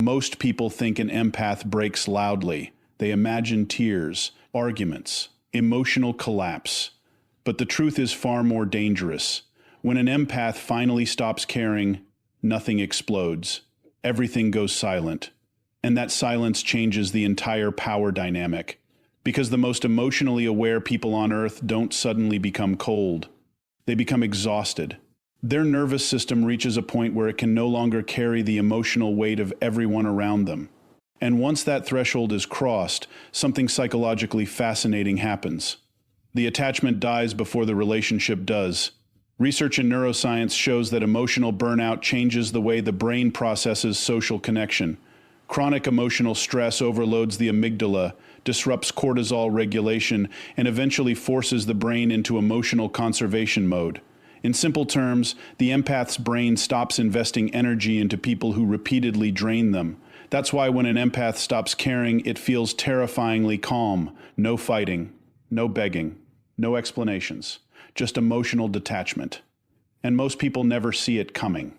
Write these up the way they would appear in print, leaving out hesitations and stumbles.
Most people think an empath breaks loudly. They imagine tears, arguments, emotional collapse. But the truth is far more dangerous. When an empath finally stops caring, nothing explodes. Everything goes silent. And that silence changes the entire power dynamic. Because the most emotionally aware people on Earth don't suddenly become cold. They become exhausted. Their nervous system reaches a point where it can no longer carry the emotional weight of everyone around them. And once that threshold is crossed, something psychologically fascinating happens. The attachment dies before the relationship does. Research in neuroscience shows that emotional burnout changes the way the brain processes social connection. Chronic emotional stress overloads the amygdala, disrupts cortisol regulation, and eventually forces the brain into emotional conservation mode. In simple terms, the empath's brain stops investing energy into people who repeatedly drain them. That's why when an empath stops caring, it feels terrifyingly calm. No fighting, no begging, no explanations, just emotional detachment. And most people never see it coming.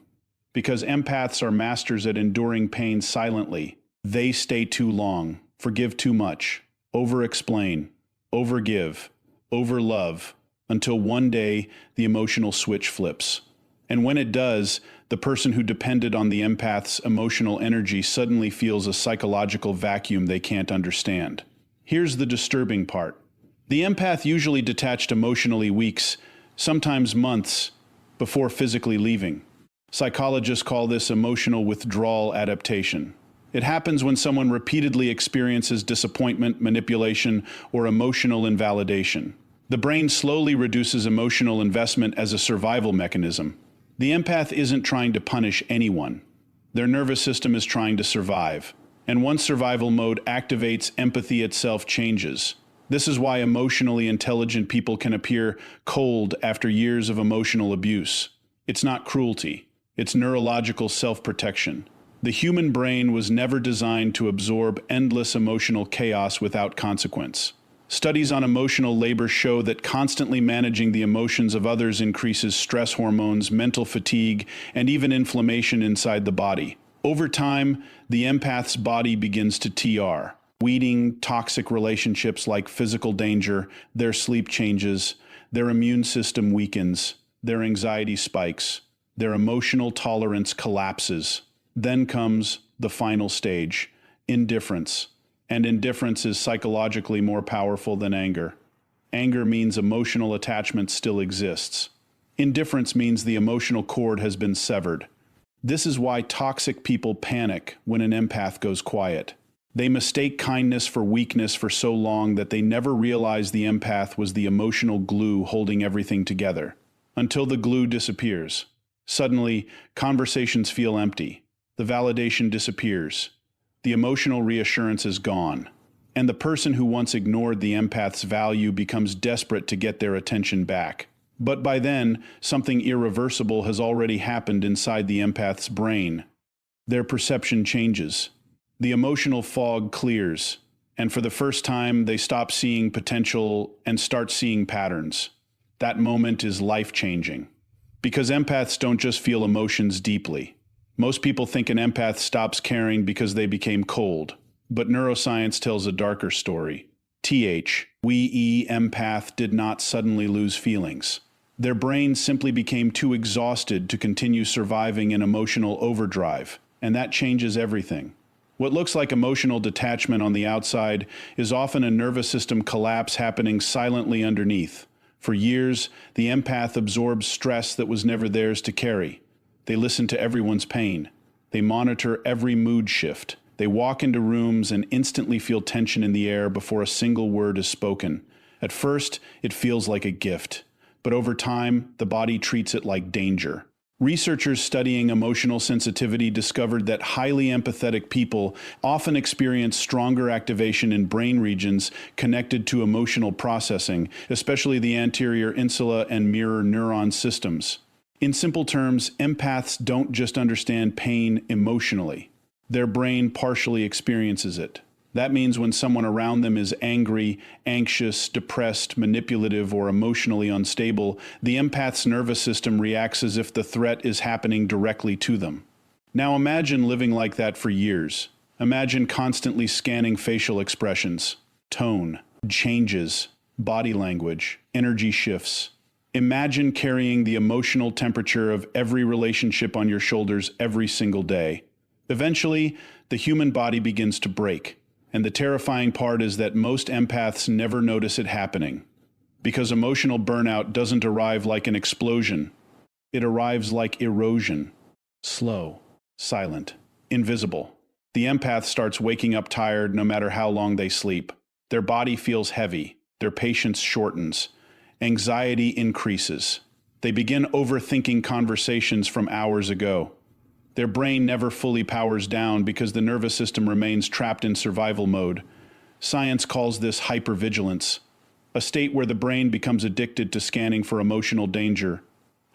Because empaths are masters at enduring pain silently. They stay too long, forgive too much, over-explain, over-give, over-love, until one day the emotional switch flips. And when it does, the person who depended on the empath's emotional energy suddenly feels a psychological vacuum they can't understand. Here's the disturbing part. The empath usually detached emotionally weeks, sometimes months, before physically leaving. Psychologists call this emotional withdrawal adaptation. It happens when someone repeatedly experiences disappointment, manipulation, or emotional invalidation. The brain slowly reduces emotional investment as a survival mechanism. The empath isn't trying to punish anyone. Their nervous system is trying to survive. And once survival mode activates, empathy itself changes. This is why emotionally intelligent people can appear cold after years of emotional abuse. It's not cruelty. It's neurological self-protection. The human brain was never designed to absorb endless emotional chaos without consequence. Studies on emotional labor show that constantly managing the emotions of others increases stress hormones, mental fatigue, and even inflammation inside the body. Over time, the empath's body begins to TR. Weeding toxic relationships like physical danger, their sleep changes, their immune system weakens, their anxiety spikes, their emotional tolerance collapses. Then comes the final stage, indifference. And indifference is psychologically more powerful than anger. Anger means emotional attachment still exists. Indifference means the emotional cord has been severed. This is why toxic people panic when an empath goes quiet. They mistake kindness for weakness for so long that they never realize the empath was the emotional glue holding everything together. Until the glue disappears. Suddenly, conversations feel empty. The validation disappears. The emotional reassurance is gone. And the person who once ignored the empath's value becomes desperate to get their attention back. But by then, something irreversible has already happened inside the empath's brain. Their perception changes. The emotional fog clears. And for the first time, they stop seeing potential and start seeing patterns. That moment is life-changing. Because empaths don't just feel emotions deeply. Most people think an empath stops caring because they became cold. But neuroscience tells a darker story. Empath did not suddenly lose feelings. Their brains simply became too exhausted to continue surviving in emotional overdrive. And that changes everything. What looks like emotional detachment on the outside is often a nervous system collapse happening silently underneath. For years, the empath absorbs stress that was never theirs to carry. They listen to everyone's pain. They monitor every mood shift. They walk into rooms and instantly feel tension in the air before a single word is spoken. At first, it feels like a gift. But over time, the body treats it like danger. Researchers studying emotional sensitivity discovered that highly empathetic people often experience stronger activation in brain regions connected to emotional processing, especially the anterior insula and mirror neuron systems. In simple terms, empaths don't just understand pain emotionally. Their brain partially experiences it. That means when someone around them is angry, anxious, depressed, manipulative, or emotionally unstable, the empath's nervous system reacts as if the threat is happening directly to them. Now imagine living like that for years. Imagine constantly scanning facial expressions, tone, changes, body language, energy shifts. Imagine carrying the emotional temperature of every relationship on your shoulders every single day. Eventually, the human body begins to break, and the terrifying part is that most empaths never notice it happening. Because emotional burnout doesn't arrive like an explosion. It arrives like erosion. Slow, silent, invisible. The empath starts waking up tired no matter how long they sleep. Their body feels heavy. Their patience shortens. Anxiety increases. They begin overthinking conversations from hours ago. Their brain never fully powers down because the nervous system remains trapped in survival mode. Science calls this hypervigilance, a state where the brain becomes addicted to scanning for emotional danger.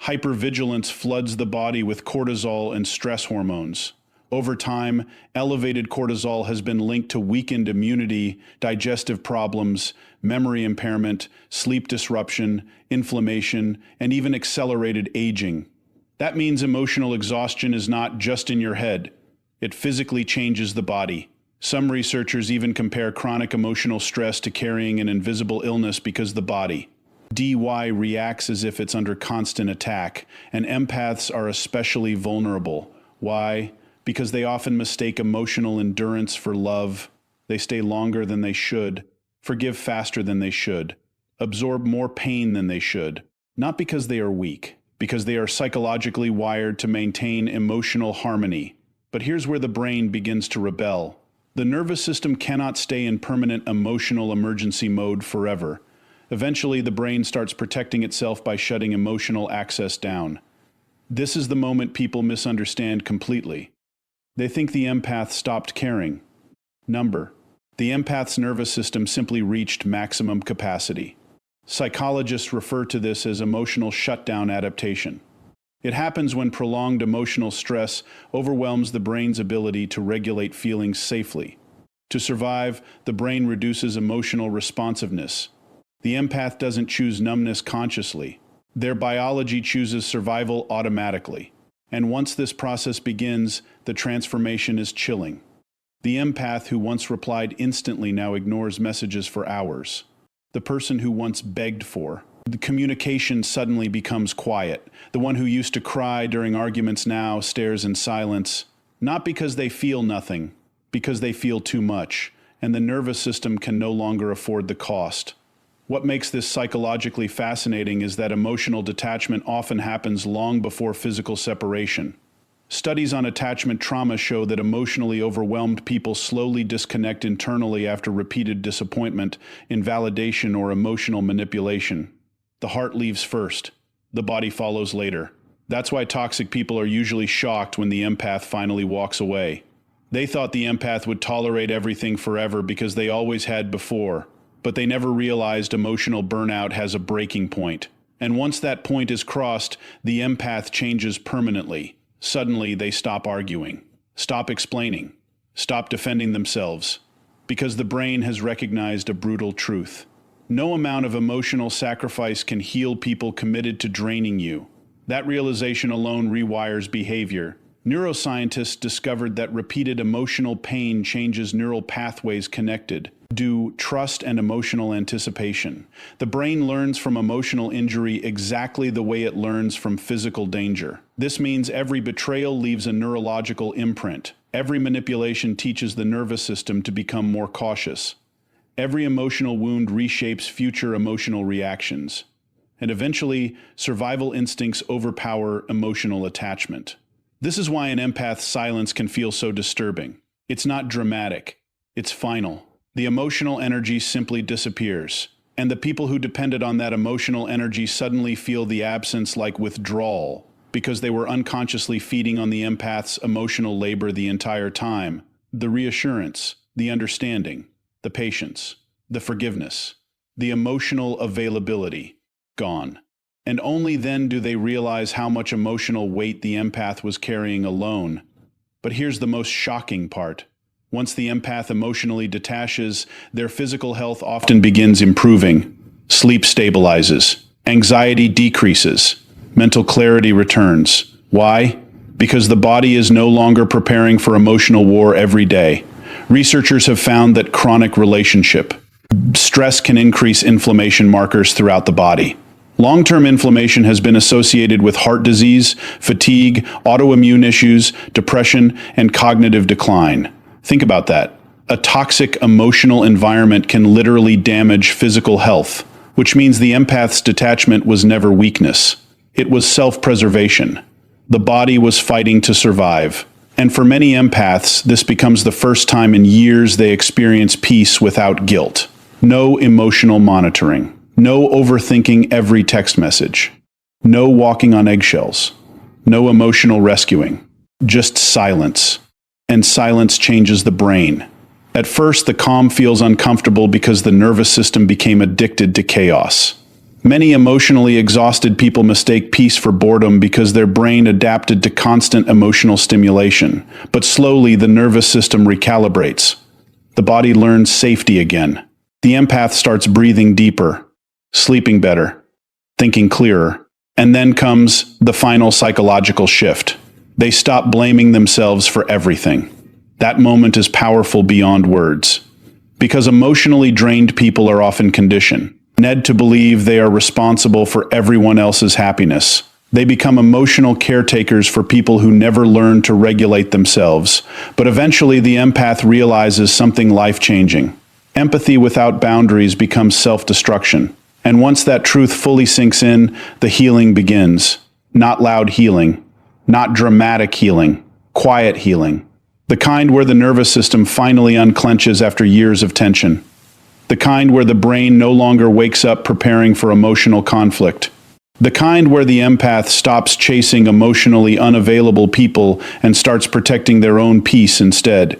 Hypervigilance floods the body with cortisol and stress hormones. Over time, elevated cortisol has been linked to weakened immunity, digestive problems, memory impairment, sleep disruption, inflammation, and even accelerated aging. That means emotional exhaustion is not just in your head. It physically changes the body. Some researchers even compare chronic emotional stress to carrying an invisible illness because the body, DY, reacts as if it's under constant attack, and empaths are especially vulnerable. Why? Because they often mistake emotional endurance for love. They stay longer than they should, forgive faster than they should, absorb more pain than they should. Not because they are weak, because they are psychologically wired to maintain emotional harmony. But here's where the brain begins to rebel. The nervous system cannot stay in permanent emotional emergency mode forever. Eventually, the brain starts protecting itself by shutting emotional access down. This is the moment people misunderstand completely. They think the empath stopped caring. The empath's nervous system simply reached maximum capacity. Psychologists refer to this as emotional shutdown adaptation. It happens when prolonged emotional stress overwhelms the brain's ability to regulate feelings safely. To survive, the brain reduces emotional responsiveness. The empath doesn't choose numbness consciously. Their biology chooses survival automatically. And once this process begins, the transformation is chilling. The empath who once replied instantly now ignores messages for hours. The person who once begged for. The communication suddenly becomes quiet. The one who used to cry during arguments now stares in silence. Not because they feel nothing, because they feel too much, and the nervous system can no longer afford the cost. What makes this psychologically fascinating is that emotional detachment often happens long before physical separation. Studies on attachment trauma show that emotionally overwhelmed people slowly disconnect internally after repeated disappointment, invalidation, or emotional manipulation. The heart leaves first. The body follows later. That's why toxic people are usually shocked when the empath finally walks away. They thought the empath would tolerate everything forever because they always had before. But they never realized emotional burnout has a breaking point. And once that point is crossed, the empath changes permanently. Suddenly, they stop arguing, stop explaining, stop defending themselves, because the brain has recognized a brutal truth. No amount of emotional sacrifice can heal people committed to draining you. That realization alone rewires behavior. Neuroscientists discovered that repeated emotional pain changes neural pathways connected to trust and emotional anticipation. The brain learns from emotional injury exactly the way it learns from physical danger. This means every betrayal leaves a neurological imprint. Every manipulation teaches the nervous system to become more cautious. Every emotional wound reshapes future emotional reactions. And eventually, survival instincts overpower emotional attachment. This is why an empath's silence can feel so disturbing. It's not dramatic. It's final. The emotional energy simply disappears. And the people who depended on that emotional energy suddenly feel the absence like withdrawal, because they were unconsciously feeding on the empath's emotional labor the entire time. The reassurance, the understanding, the patience, the forgiveness, the emotional availability, gone. And only then do they realize how much emotional weight the empath was carrying alone. But here's the most shocking part. Once the empath emotionally detaches, their physical health often begins improving. Sleep stabilizes. Anxiety decreases. Mental clarity returns. Why? because the body is no longer preparing for emotional war every day. Researchers have found that chronic relationship stress can increase inflammation markers throughout the body. Long-term inflammation has been associated with heart disease, fatigue, autoimmune issues, depression, and cognitive decline. Think about that. A toxic emotional environment can literally damage physical health, which means the empath's detachment was never weakness. It was self-preservation. The body was fighting to survive. And for many empaths, this becomes the first time in years they experience peace without guilt. No emotional monitoring. No overthinking every text message. No walking on eggshells. No emotional rescuing. Just silence. And silence changes the brain. At first, the calm feels uncomfortable because the nervous system became addicted to chaos. Many emotionally exhausted people mistake peace for boredom because their brain adapted to constant emotional stimulation. But slowly, the nervous system recalibrates. The body learns safety again. The empath starts breathing deeper, sleeping better, thinking clearer. And then comes the final psychological shift. They stop blaming themselves for everything. That moment is powerful beyond words. Because emotionally drained people are often conditioned to believe they are responsible for everyone else's happiness. They become emotional caretakers for people who never learn to regulate themselves. But eventually the empath realizes something life-changing. Empathy without boundaries becomes self-destruction. And once that truth fully sinks in, the healing begins. Not loud healing, not dramatic healing, quiet healing. The kind where the nervous system finally unclenches after years of tension. The kind where the brain no longer wakes up preparing for emotional conflict. The kind where the empath stops chasing emotionally unavailable people and starts protecting their own peace instead.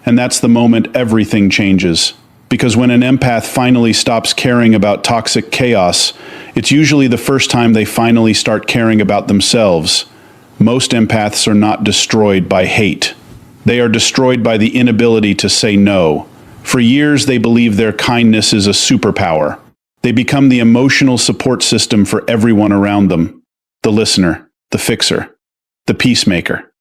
And that's the moment everything changes. Because when an empath finally stops caring about toxic chaos, it's usually the first time they finally start caring about themselves. Most empaths are not destroyed by hate. They are destroyed by the inability to say no. For years, they believe their kindness is a superpower. They become the emotional support system for everyone around them. The listener, the fixer, the peacemaker.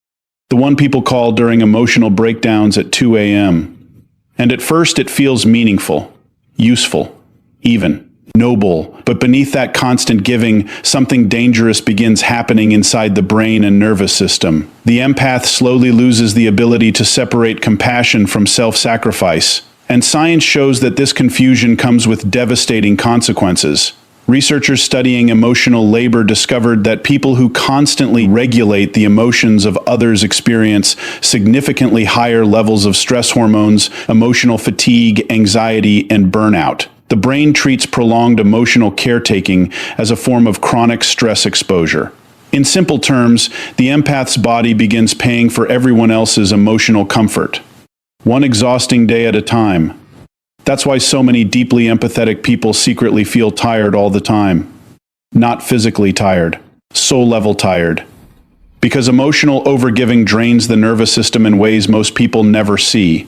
The one people call during emotional breakdowns at 2 a.m. And at first, it feels meaningful, useful, even noble. But beneath that constant giving, something dangerous begins happening inside the brain and nervous system. The empath slowly loses the ability to separate compassion from self-sacrifice. And science shows that this confusion comes with devastating consequences. Researchers studying emotional labor discovered that people who constantly regulate the emotions of others experience significantly higher levels of stress hormones, emotional fatigue, anxiety, and burnout. The brain treats prolonged emotional caretaking as a form of chronic stress exposure. In simple terms, the empath's body begins paying for everyone else's emotional comfort. One exhausting day at a time. That's why so many deeply empathetic people secretly feel tired all the time. Not physically tired, soul-level tired. Because emotional overgiving drains the nervous system in ways most people never see.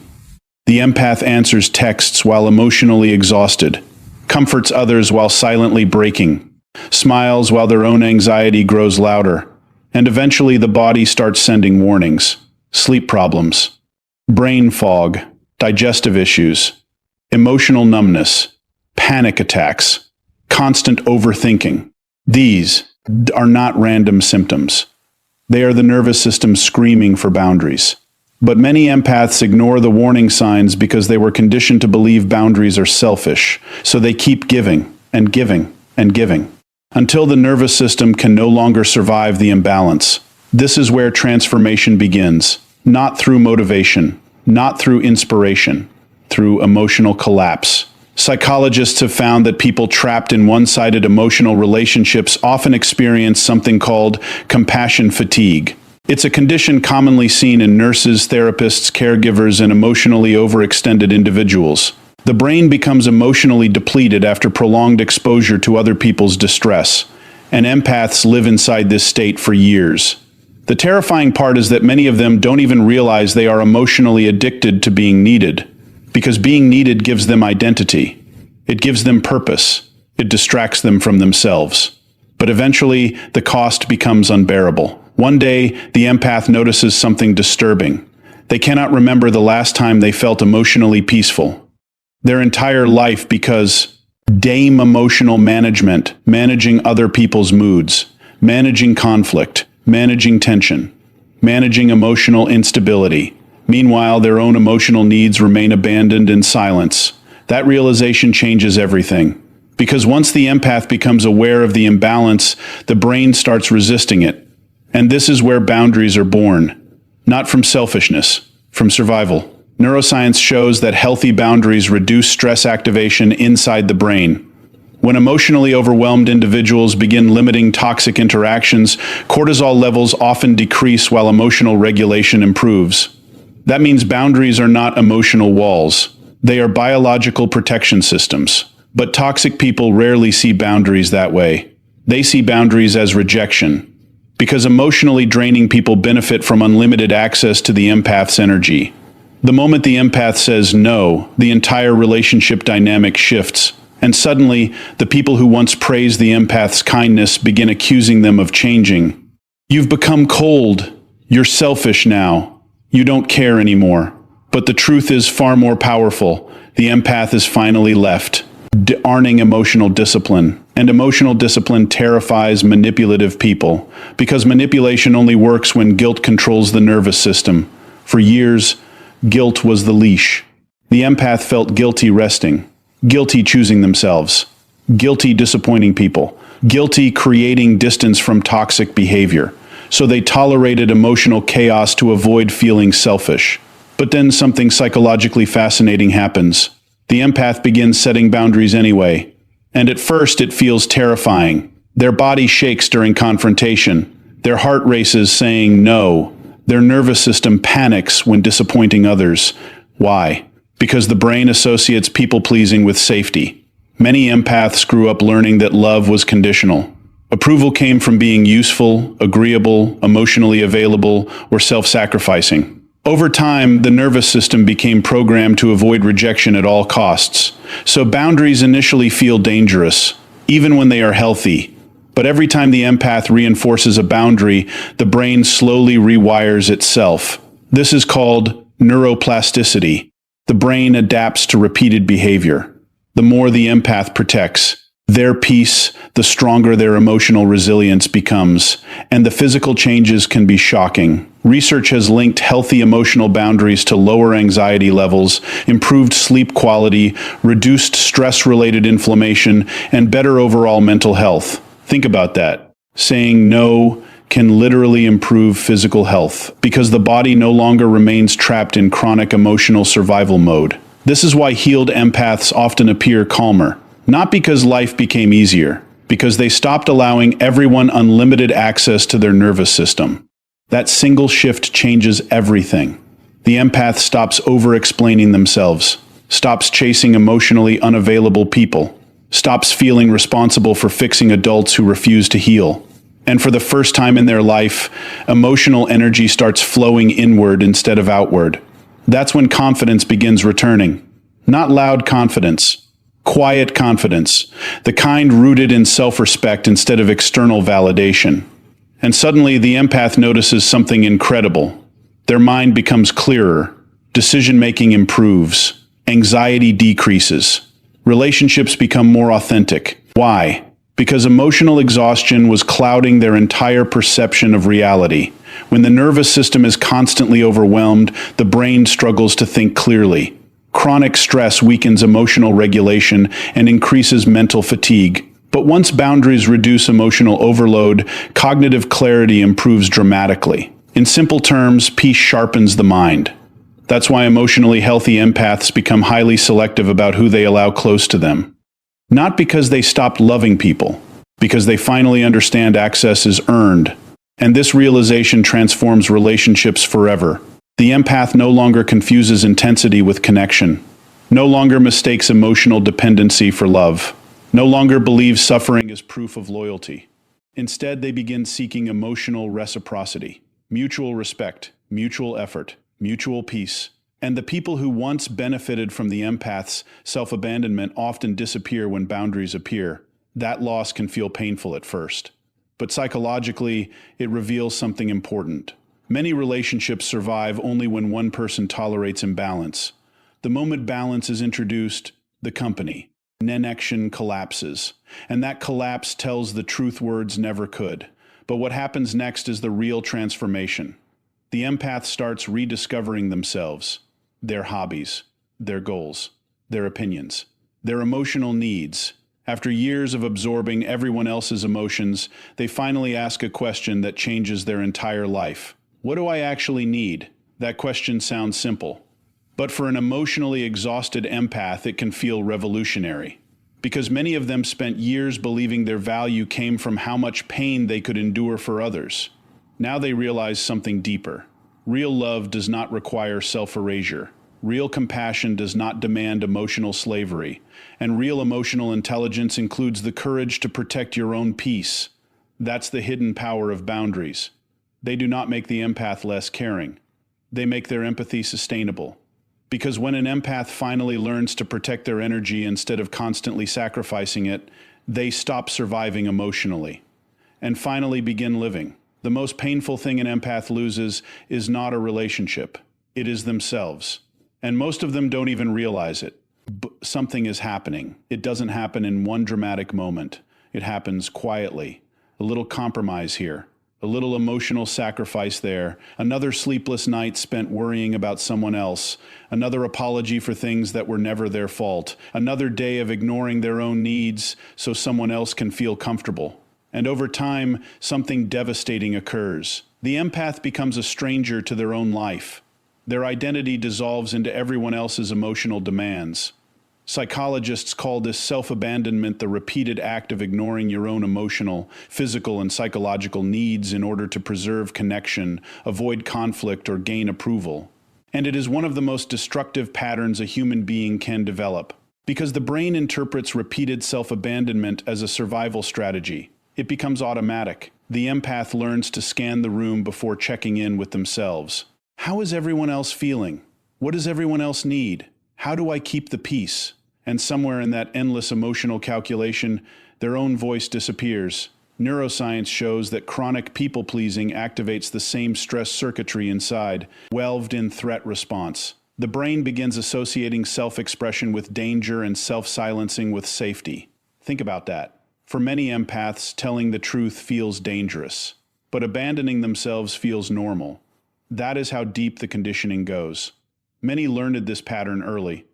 The empath answers texts while emotionally exhausted, comforts others while silently breaking, smiles while their own anxiety grows louder, and eventually the body starts sending warnings. Sleep problems, brain fog, digestive issues, emotional numbness, panic attacks, constant overthinking. These are not random symptoms. They are the nervous system screaming for boundaries. But many empaths ignore the warning signs because they were conditioned to believe boundaries are selfish, so they keep giving and giving and giving, until the nervous system can no longer survive the imbalance. This is where transformation begins, not through motivation, not through inspiration, through emotional collapse. Psychologists have found that people trapped in one-sided emotional relationships often experience something called compassion fatigue. It's a condition commonly seen in nurses, therapists, caregivers, and emotionally overextended individuals. The brain becomes emotionally depleted after prolonged exposure to other people's distress, and empaths live inside this state for years. The terrifying part is that many of them don't even realize they are emotionally addicted to being needed, because being needed gives them identity. It gives them purpose. It distracts them from themselves. But eventually, the cost becomes unbearable. One day, the empath notices something disturbing. They cannot remember the last time they felt emotionally peaceful. Their entire life because DAME emotional management, managing other people's moods, managing conflict, managing tension, managing emotional instability. Meanwhile, their own emotional needs remain abandoned in silence. That realization changes everything. Because once the empath becomes aware of the imbalance, the brain starts resisting it. And this is where boundaries are born. Not from selfishness, from survival. Neuroscience shows that healthy boundaries reduce stress activation inside the brain. When emotionally overwhelmed individuals begin limiting toxic interactions, cortisol levels often decrease while emotional regulation improves. That means boundaries are not emotional walls. They are biological protection systems. But toxic people rarely see boundaries that way. They see boundaries as rejection. Because emotionally draining people benefit from unlimited access to the empath's energy. The moment the empath says no, the entire relationship dynamic shifts. And suddenly, the people who once praised the empath's kindness begin accusing them of changing. You've become cold. You're selfish now. You don't care anymore. But the truth is far more powerful. The empath is finally left, earning emotional discipline. And emotional discipline terrifies manipulative people, because manipulation only works when guilt controls the nervous system. For years, guilt was the leash. The empath felt guilty resting, guilty choosing themselves, guilty disappointing people, guilty creating distance from toxic behavior. So they tolerated emotional chaos to avoid feeling selfish. But then something psychologically fascinating happens. The empath begins setting boundaries anyway. And at first it feels terrifying. Their body shakes during confrontation. Their heart races saying no. Their nervous system panics when disappointing others. Why? Because the brain associates people-pleasing with safety. Many empaths grew up learning that love was conditional. Approval came from being useful, agreeable, emotionally available, or self-sacrificing. Over time, the nervous system became programmed to avoid rejection at all costs. So boundaries initially feel dangerous, even when they are healthy. But every time the empath reinforces a boundary, the brain slowly rewires itself. This is called neuroplasticity. The brain adapts to repeated behavior. The more the empath protects their peace, the stronger their emotional resilience becomes, and the physical changes can be shocking. Research has linked healthy emotional boundaries to lower anxiety levels, improved sleep quality, reduced stress-related inflammation, and better overall mental health. Think about that. Saying no can literally improve physical health, because the body no longer remains trapped in chronic emotional survival mode. This is why healed empaths often appear calmer. Not because life became easier, because they stopped allowing everyone unlimited access to their nervous system. That single shift changes everything. The empath stops over-explaining themselves, stops chasing emotionally unavailable people, stops feeling responsible for fixing adults who refuse to heal. And for the first time in their life, emotional energy starts flowing inward instead of outward. That's when confidence begins returning. Not loud confidence. Quiet confidence, the kind rooted in self-respect instead of external validation. And suddenly the empath notices something incredible. Their mind becomes clearer, decision-making improves, anxiety decreases, relationships become more authentic. Why? Because emotional exhaustion was clouding their entire perception of reality. When the nervous system is constantly overwhelmed, the brain struggles to think clearly. Chronic stress weakens emotional regulation and increases mental fatigue. But once boundaries reduce emotional overload, cognitive clarity improves dramatically. In simple terms, peace sharpens the mind. That's why emotionally healthy empaths become highly selective about who they allow close to them. Not because they stopped loving people, because they finally understand access is earned. And this realization transforms relationships forever. The empath no longer confuses intensity with connection, no longer mistakes emotional dependency for love, no longer believes suffering is proof of loyalty. Instead, they begin seeking emotional reciprocity, mutual respect, mutual effort, mutual peace. And the people who once benefited from the empath's self-abandonment often disappear when boundaries appear. That loss can feel painful at first. but psychologically, it reveals something important. Many relationships survive only when one person tolerates imbalance. The moment balance is introduced, the company, connection collapses, and that collapse tells the truth words never could. But what happens next is the real transformation. The empath starts rediscovering themselves, their hobbies, their goals, their opinions, their emotional needs. After years of absorbing everyone else's emotions, they finally ask a question that changes their entire life. What do I actually need? That question sounds simple. But for an emotionally exhausted empath, it can feel revolutionary. Because many of them spent years believing their value came from how much pain they could endure for others. Now they realize something deeper. Real love does not require self-erasure. Real compassion does not demand emotional slavery. And real emotional intelligence includes the courage to protect your own peace. That's the hidden power of boundaries. They do not make the empath less caring. They make their empathy sustainable. Because when an empath finally learns to protect their energy instead of constantly sacrificing it, they stop surviving emotionally and finally begin living. The most painful thing an empath loses is not a relationship. It is themselves. And most of them don't even realize it. Something is happening. It doesn't happen in one dramatic moment. It happens quietly. A little compromise here. A little emotional sacrifice there, another sleepless night spent worrying about someone else, another apology for things that were never their fault, another day of ignoring their own needs so someone else can feel comfortable. And over time, something devastating occurs. The empath becomes a stranger to their own life. Their identity dissolves into everyone else's emotional demands. Psychologists call this self-abandonment the repeated act of ignoring your own emotional, physical, and psychological needs in order to preserve connection, avoid conflict, or gain approval. And it is one of the most destructive patterns a human being can develop, because the brain interprets repeated self-abandonment as a survival strategy. It becomes automatic. The empath learns to scan the room before checking in with themselves. How is everyone else feeling? What does everyone else need? How do I keep the peace? And somewhere in that endless emotional calculation, their own voice disappears. Neuroscience shows that chronic people-pleasing activates the same stress circuitry inside, welved in threat response. The brain begins associating self-expression with danger and self-silencing with safety. Think about that. For many empaths, telling the truth feels dangerous, but abandoning themselves feels normal. That is how deep the conditioning goes. Many learned this pattern early.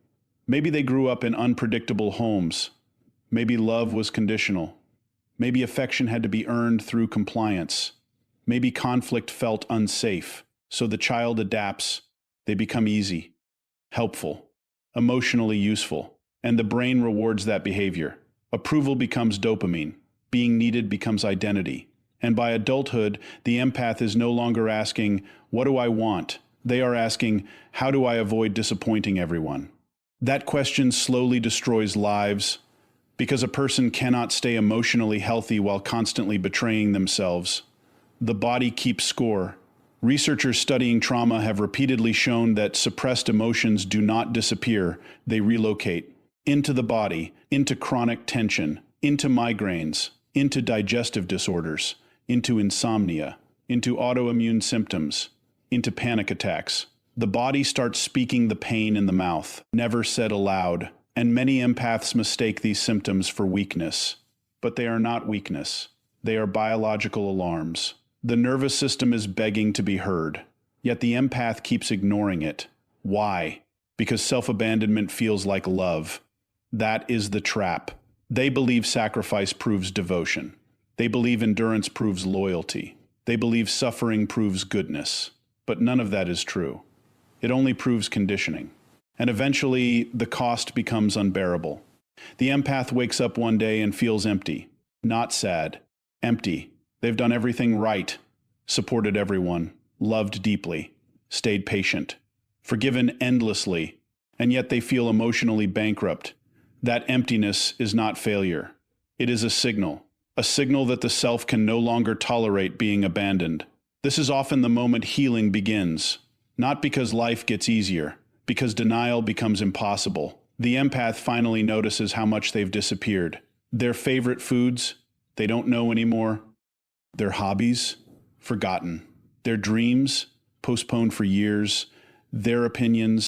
Maybe they grew up in unpredictable homes. Maybe love was conditional. Maybe affection had to be earned through compliance. Maybe conflict felt unsafe. So the child adapts. They become easy, helpful, emotionally useful, and the brain rewards that behavior. Approval becomes dopamine. Being needed becomes identity. And by adulthood, the empath is no longer asking, "What do I want?" They are asking, "How do I avoid disappointing everyone?" That question slowly destroys lives, because a person cannot stay emotionally healthy while constantly betraying themselves. The body keeps score. Researchers studying trauma have repeatedly shown that suppressed emotions do not disappear, they relocate into the body, into chronic tension, into migraines, into digestive disorders, into insomnia, into autoimmune symptoms, into panic attacks. The body starts speaking the pain in the mouth, never said aloud, and many empaths mistake these symptoms for weakness. But they are not weakness. They are biological alarms. The nervous system is begging to be heard, yet the empath keeps ignoring it. Why? Because self-abandonment feels like love. That is the trap. They believe sacrifice proves devotion. They believe endurance proves loyalty. They believe suffering proves goodness. But none of that is true. It only proves conditioning. And eventually, the cost becomes unbearable. The empath wakes up one day and feels empty. Not sad. Empty. They've done everything right. Supported everyone. Loved deeply. Stayed patient. Forgiven endlessly. And yet they feel emotionally bankrupt. That emptiness is not failure. It is a signal that the self can no longer tolerate being abandoned. This is often the moment healing begins, not because life gets easier, because denial becomes impossible. The empath finally notices how much they've disappeared. Their favorite foods, they don't know anymore. Their hobbies, forgotten. Their dreams, postponed for years. Their opinions,